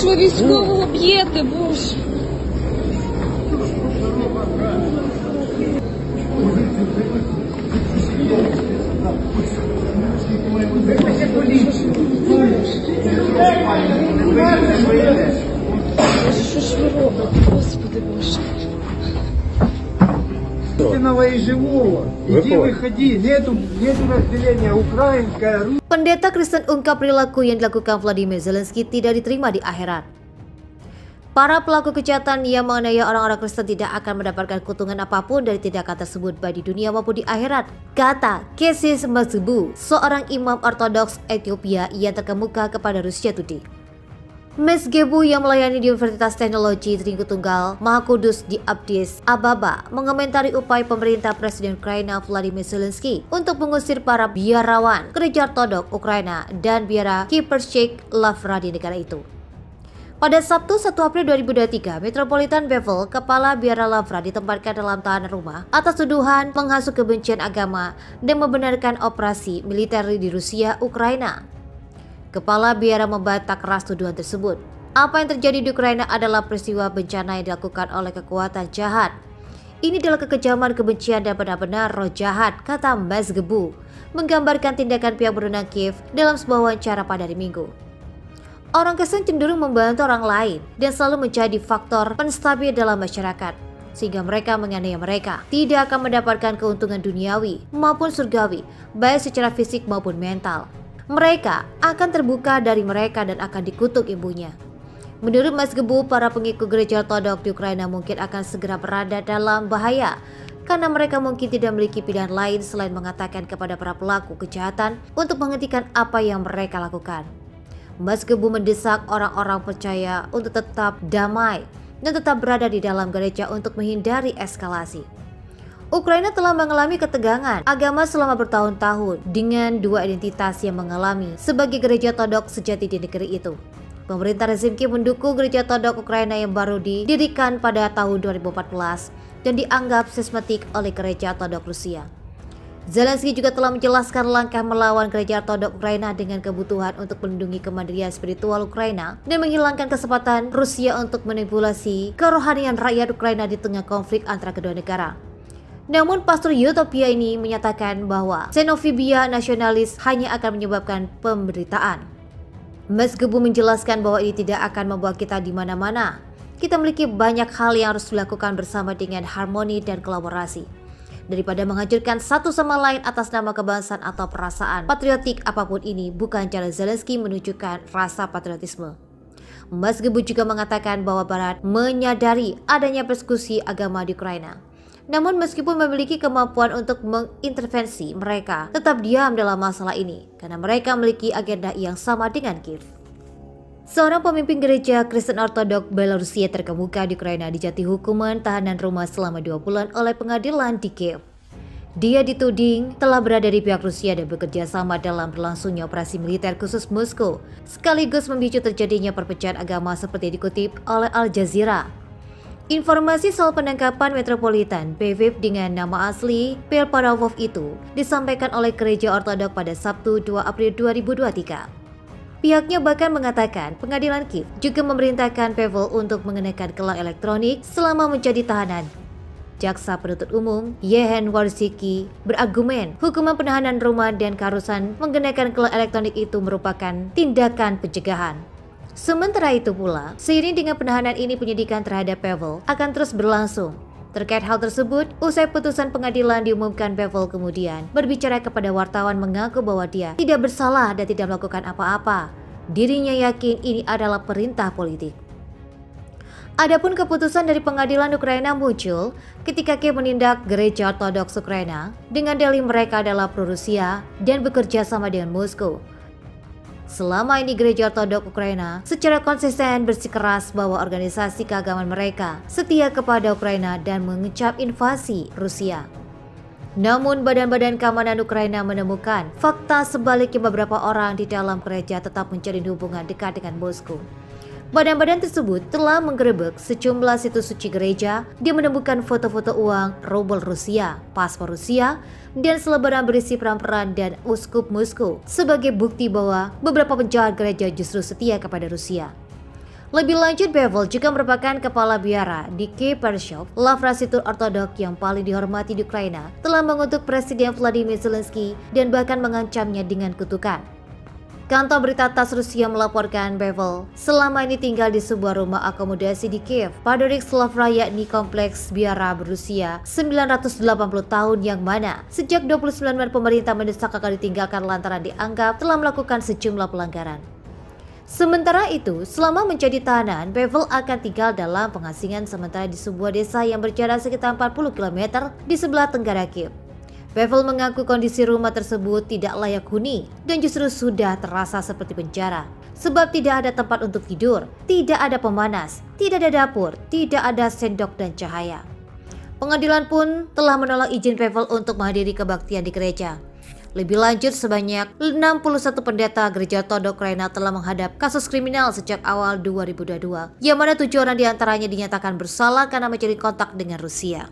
нашого військового б'єте, Боже? Що ж ви робите, Господи Боже? Истинного и живого. Иди, выходи. Нету разделения украинская, русская. Pendeta Kristen ungkap perilaku yang dilakukan Vladimir Zelensky tidak diterima di akhirat. Para pelaku kejahatan yang menganiaya orang-orang Kristen tidak akan mendapatkan keuntungan apapun dari tindakan tersebut baik di dunia maupun di akhirat, kata Kesis Mazgbu, seorang imam ortodoks Ethiopia yang terkemuka kepada Rusia Today. Mazgbu yang melayani di Universitas Teknologi Tringku Tunggal Maha Kudus di Addis Ababa mengomentari upaya pemerintah Presiden Ukraina Vladimir Zelensky untuk mengusir para biarawan gereja ortodok Ukraina dan biara Kiperchik Lavra di negara itu. Pada Sabtu 1 April 2023, Metropolitan Bevel, kepala biara Lavra, ditempatkan dalam tahanan rumah atas tuduhan menghasut kebencian agama dan membenarkan operasi militer di Rusia Ukraina. Kepala biara membantah keras tuduhan tersebut. Apa yang terjadi di Ukraina adalah peristiwa bencana yang dilakukan oleh kekuatan jahat. Ini adalah kekejaman, kebencian, dan benar-benar roh jahat, kata Mazgbu, menggambarkan tindakan pihak berwenang Kiev dalam sebuah wawancara pada hari Minggu. Orang Kristen cenderung membantu orang lain dan selalu menjadi faktor penstabil dalam masyarakat, sehingga mereka menganiaya mereka tidak akan mendapatkan keuntungan duniawi maupun surgawi, baik secara fisik maupun mental. Mereka akan terbuka dari mereka dan akan dikutuk ibunya. Menurut Mazgbu, para pengikut gereja ortodok di Ukraina mungkin akan segera berada dalam bahaya karena mereka mungkin tidak memiliki pilihan lain selain mengatakan kepada para pelaku kejahatan untuk menghentikan apa yang mereka lakukan. Mazgbu mendesak orang-orang percaya untuk tetap damai dan tetap berada di dalam gereja untuk menghindari eskalasi. Ukraina telah mengalami ketegangan agama selama bertahun-tahun dengan dua identitas yang mengalami sebagai gereja ortodok sejati di negeri itu. Pemerintah rezim Kiev mendukung gereja ortodok Ukraina yang baru didirikan pada tahun 2014 dan dianggap sistematik oleh gereja ortodok Rusia. Zelensky juga telah menjelaskan langkah melawan gereja ortodok Ukraina dengan kebutuhan untuk melindungi kemandirian spiritual Ukraina dan menghilangkan kesempatan Rusia untuk manipulasi kerohanian rakyat Ukraina di tengah konflik antara kedua negara. Namun pastor Utopia ini menyatakan bahwa xenofobia nasionalis hanya akan menyebabkan pemberitaan. Mazgbu menjelaskan bahwa ini tidak akan membawa kita di mana-mana. Kita memiliki banyak hal yang harus dilakukan bersama dengan harmoni dan kolaborasi. Daripada menghancurkan satu sama lain atas nama kebangsaan atau perasaan patriotik apapun ini, bukan cara Zelensky menunjukkan rasa patriotisme. Mazgbu juga mengatakan bahwa Barat menyadari adanya persekusi agama di Ukraina. Namun meskipun memiliki kemampuan untuk mengintervensi, mereka tetap diam dalam masalah ini karena mereka memiliki agenda yang sama dengan Kiev. Seorang pemimpin gereja Kristen Ortodok Belarusia terkemuka di Ukraina dijatuhi hukuman tahanan rumah selama 2 bulan oleh pengadilan di Kiev. Dia dituding telah berada di pihak Rusia dan bekerja sama dalam berlangsungnya operasi militer khusus Moskow, sekaligus memicu terjadinya perpecahan agama seperti dikutip oleh Al Jazeera. Informasi soal penangkapan Metropolitan Lviv dengan nama asli Pelparovov itu disampaikan oleh gereja ortodok pada Sabtu 2 April 2023. Pihaknya bahkan mengatakan pengadilan Kiev juga memerintahkan Pavel untuk mengenakan gelang elektronik selama menjadi tahanan. Jaksa penuntut umum Yehen Warsiki berargumen hukuman penahanan rumah dan keharusan mengenakan gelang elektronik itu merupakan tindakan pencegahan. Sementara itu pula, seiring dengan penahanan ini, penyidikan terhadap Pavel akan terus berlangsung. Terkait hal tersebut, usai putusan pengadilan diumumkan, Pavel kemudian berbicara kepada wartawan mengaku bahwa dia tidak bersalah dan tidak melakukan apa-apa. Dirinya yakin ini adalah perintah politik. Adapun keputusan dari pengadilan Ukraina muncul ketika Kiev menindak gereja ortodoks Ukraina dengan dalih mereka adalah pro-Rusia dan bekerja sama dengan Moskow. Selama ini gereja ortodok Ukraina secara konsisten bersikeras bahwa organisasi keagamaan mereka setia kepada Ukraina dan mengecap invasi Rusia. Namun badan-badan keamanan Ukraina menemukan fakta sebaliknya beberapa orang di dalam gereja tetap menjalin hubungan dekat dengan Moskow. Badan-badan tersebut telah menggerebek sejumlah situs suci gereja. Dia menemukan foto-foto uang, rubel Rusia, paspor Rusia, dan selebaran berisi peran-peran dan uskup Moskow sebagai bukti bahwa beberapa penjahat gereja justru setia kepada Rusia. Lebih lanjut, Pavel juga merupakan kepala biara di Kiev Pershov, Lavracitur Ortodok yang paling dihormati di Ukraina, telah mengutuk Presiden Vladimir Zelensky dan bahkan mengancamnya dengan kutukan. Kantor berita TASS Rusia melaporkan Pavel selama ini tinggal di sebuah rumah akomodasi di Kiev, Padorik Slavra, yakni kompleks biara berusia 980 tahun yang mana sejak 29 Maret pemerintah mendesak agar ditinggalkan lantaran dianggap telah melakukan sejumlah pelanggaran. Sementara itu, selama menjadi tahanan, Pavel akan tinggal dalam pengasingan sementara di sebuah desa yang berjarak sekitar 40 km di sebelah tenggara Kiev. Pavel mengaku kondisi rumah tersebut tidak layak huni dan justru sudah terasa seperti penjara. Sebab tidak ada tempat untuk tidur, tidak ada pemanas, tidak ada dapur, tidak ada sendok dan cahaya. Pengadilan pun telah menolak izin Pavel untuk menghadiri kebaktian di gereja. Lebih lanjut, sebanyak 61 pendeta gereja Ortodok Ukraina telah menghadap kasus kriminal sejak awal 2022, yang mana 7 orang diantaranya dinyatakan bersalah karena mencuri kontak dengan Rusia.